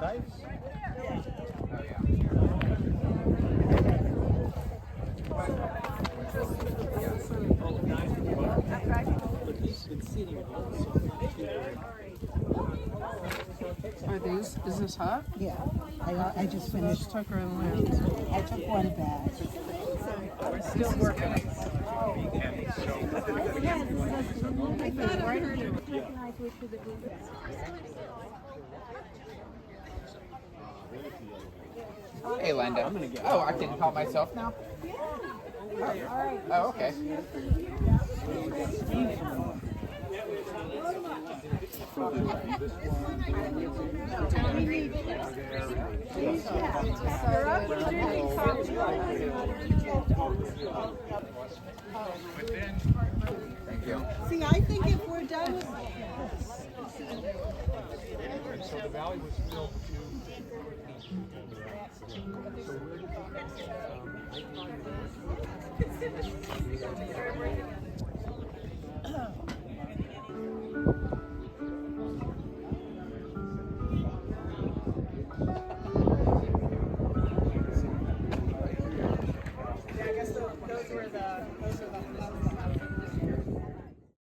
Are these? Is this hot? Yeah, I just finished. Tuck her in land. I took one bag. We're still working. Hey, Linda. Oh, I can help myself now? Oh, okay. Thank you. See, I think if we're done with So the valley was still